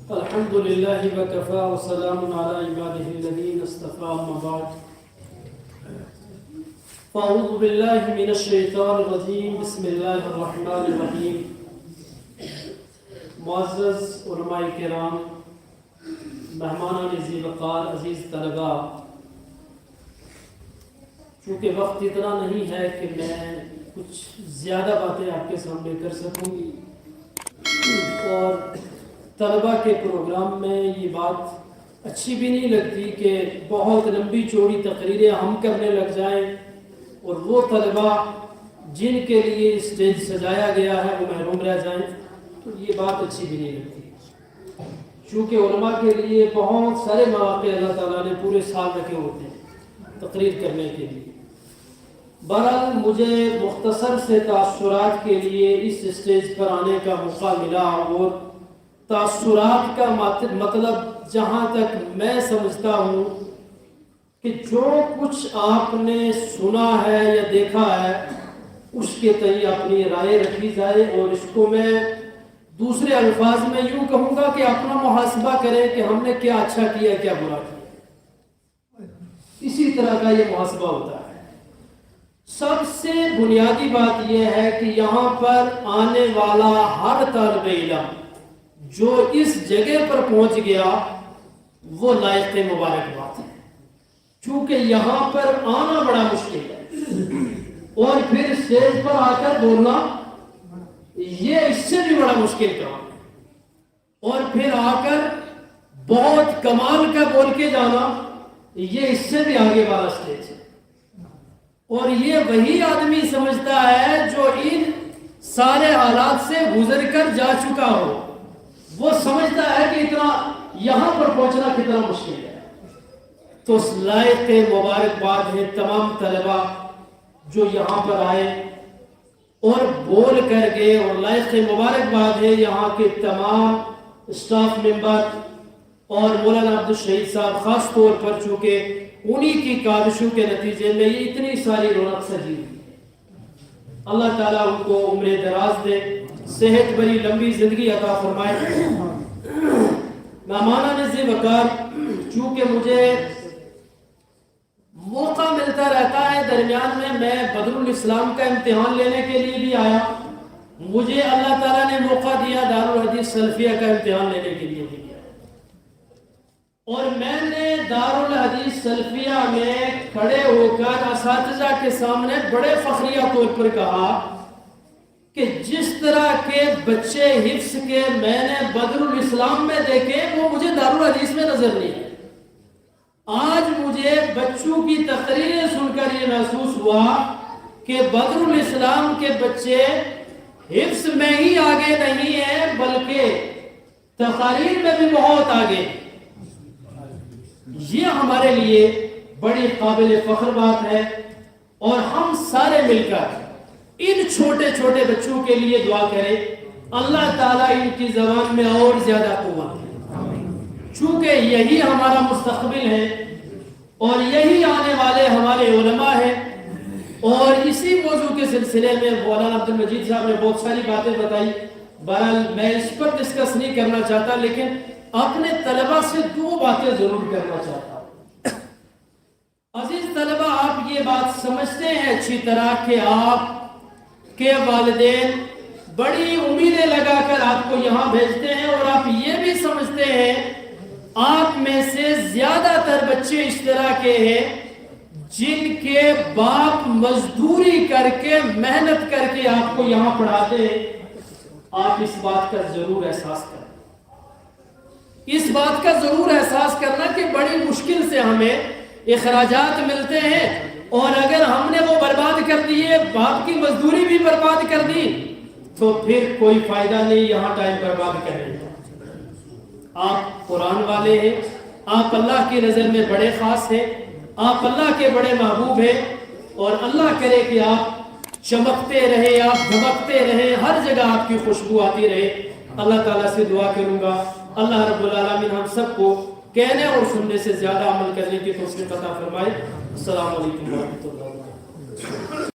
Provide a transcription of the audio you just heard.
الحمد لله وكفى وسلام على عباده الذين اصطفى أما بعد فأعوذ بالله من الشيطان الرجيم بسم الله الرحمن الرحيم معزز علماء کرام، مہمانان ذی وقار، عزیز طلباء، چونکہ وقت اتنا نہیں ہے کہ میں کچھ زیادہ باتیں آپ کے سامنے کر سکوں گی، اور طلباء کے پروگرام میں یہ بات اچھی بھی نہیں لگتی کہ بہت لمبی چوڑی تقریریں ہم کرنے لگ جائیں اور وہ طلباء جن کے لیے اسٹیج سجایا گیا ہے وہ محروم رہ جائیں، تو یہ بات اچھی بھی نہیں لگتی، چونکہ علماء کے لیے بہت سارے مواقع اللہ تعالیٰ نے پورے سال رکھے ہوتے ہیں تقریر کرنے کے لیے۔ بہرحال مجھے مختصر سے تاثرات کے لیے اس اسٹیج پر آنے کا موقع ملا، اور تاثرات کا مطلب جہاں تک میں سمجھتا ہوں کہ جو کچھ آپ نے سنا ہے یا دیکھا ہے اس کے تئیں اپنی رائے رکھی جائے، اور اس کو میں دوسرے الفاظ میں یوں کہوں گا کہ اپنا محاسبہ کریں کہ ہم نے کیا اچھا کیا کیا برا کیا، اسی طرح کا یہ محاسبہ ہوتا ہے۔ سب سے بنیادی بات یہ ہے کہ یہاں پر آنے والا ہر طالب علم جو اس جگہ پر پہنچ گیا وہ لائق مبارکباد ہے، چونکہ یہاں پر آنا بڑا مشکل ہے، اور پھر اسٹیج پر آ کر بولنا یہ اس سے بھی بڑا مشکل کام ہے، اور پھر آ کر بہت کمال کا بول کے جانا یہ اس سے بھی آگے والا اسٹیج ہے، اور یہ وہی آدمی سمجھتا ہے جو ان سارے حالات سے گزر کر جا چکا ہو، وہ سمجھتا ہے کہ اتنا یہاں پر پہنچنا کتنا مشکل ہے۔ تو لائق مبارکباد ہے تمام طلباء جو یہاں پر آئے اور بول کر گئے، اور لائق مبارکباد ہے یہاں کے تمام اسٹاف ممبر اور مولانا عبدالشہید صاحب خاص طور پر، چونکہ انہی کی کاوشوں کے نتیجے میں یہ اتنی ساری رونق سجی ہوئی ہے۔ اللہ تعالیٰ ان کو عمر دراز دے، صحت بری لمبی زندگی عطا فرمائے۔ مہمانان ذی وقار، چونکہ مجھے موقع ملتا رہتا ہے درمیان میں بدر الاسلام کا امتحان لینے کے لیے بھی آیا، مجھے اللہ تعالیٰ نے موقع دیا دارالحدیث سلفیہ کا امتحان لینے کے لیے بھی گیا، اور میں نے دارالحدیث سلفیہ میں کھڑے ہو کر اساتذہ کے سامنے بڑے فخریہ طور پر کہا کہ جس طرح کے بچے حفظ کے میں نے بدر الاسلام میں دیکھے وہ مجھے دارالحدیث میں نظر نہیں ہے۔ آج مجھے بچوں کی تقریریں سن کر یہ محسوس ہوا کہ بدر الاسلام کے بچے حفظ میں ہی آگے نہیں ہیں بلکہ تقاریر میں بھی بہت آگے۔ یہ ہمارے لیے بڑی قابل فخر بات ہے، اور ہم سارے مل کر ان چھوٹے چھوٹے بچوں کے لیے دعا کریں، اللہ تعالیٰ ان کی زبان میں اور زیادہ قوت ہے، چونکہ یہی ہمارا مستقبل ہے اور یہی آنے والے ہمارے علماء ہیں۔ اور اسی موضوع کے سلسلے میں مولانا عبدالمجید صاحب نے بہت ساری باتیں بتائی، بہرحال میں اس پر ڈسکس نہیں کرنا چاہتا، لیکن اپنے طلباء سے دو باتیں ضرور کرنا چاہتا ہوں۔ عزیز طلباء، آپ یہ بات سمجھتے ہیں اچھی طرح کہ آپ کے والدین بڑی امیدیں لگا کر آپ کو یہاں بھیجتے ہیں، اور آپ یہ بھی سمجھتے ہیں آپ میں سے زیادہ تر بچے اس طرح کے ہیں جن کے باپ مزدوری کر کے محنت کر کے آپ کو یہاں پڑھاتے ہیں۔ آپ اس بات کا ضرور احساس کریں، اس بات کا ضرور احساس کرنا کہ بڑی مشکل سے ہمیں اخراجات ملتے ہیں، اور اگر ہم نے وہ برباد کر دیے، باپ کی مزدوری بھی برباد کر دی، تو پھر کوئی فائدہ نہیں یہاں ٹائم برباد کرنے کا۔ آپ قرآن والے ہیں، آپ اللہ کی نظر میں بڑے خاص ہیں، آپ اللہ کے بڑے محبوب ہیں، اور اللہ کرے کہ آپ چمکتے رہے، آپ دھمکتے رہے، ہر جگہ آپ کی خوشبو آتی رہے۔ اللہ تعالیٰ سے دعا کروں گا اللہ رب العالمین ہم سب کو کہنے اور سننے سے زیادہ عمل کرنے کی توفیق عطا فرمائے۔ السلام علیکم ورحمۃ اللہ وبرکاتہ۔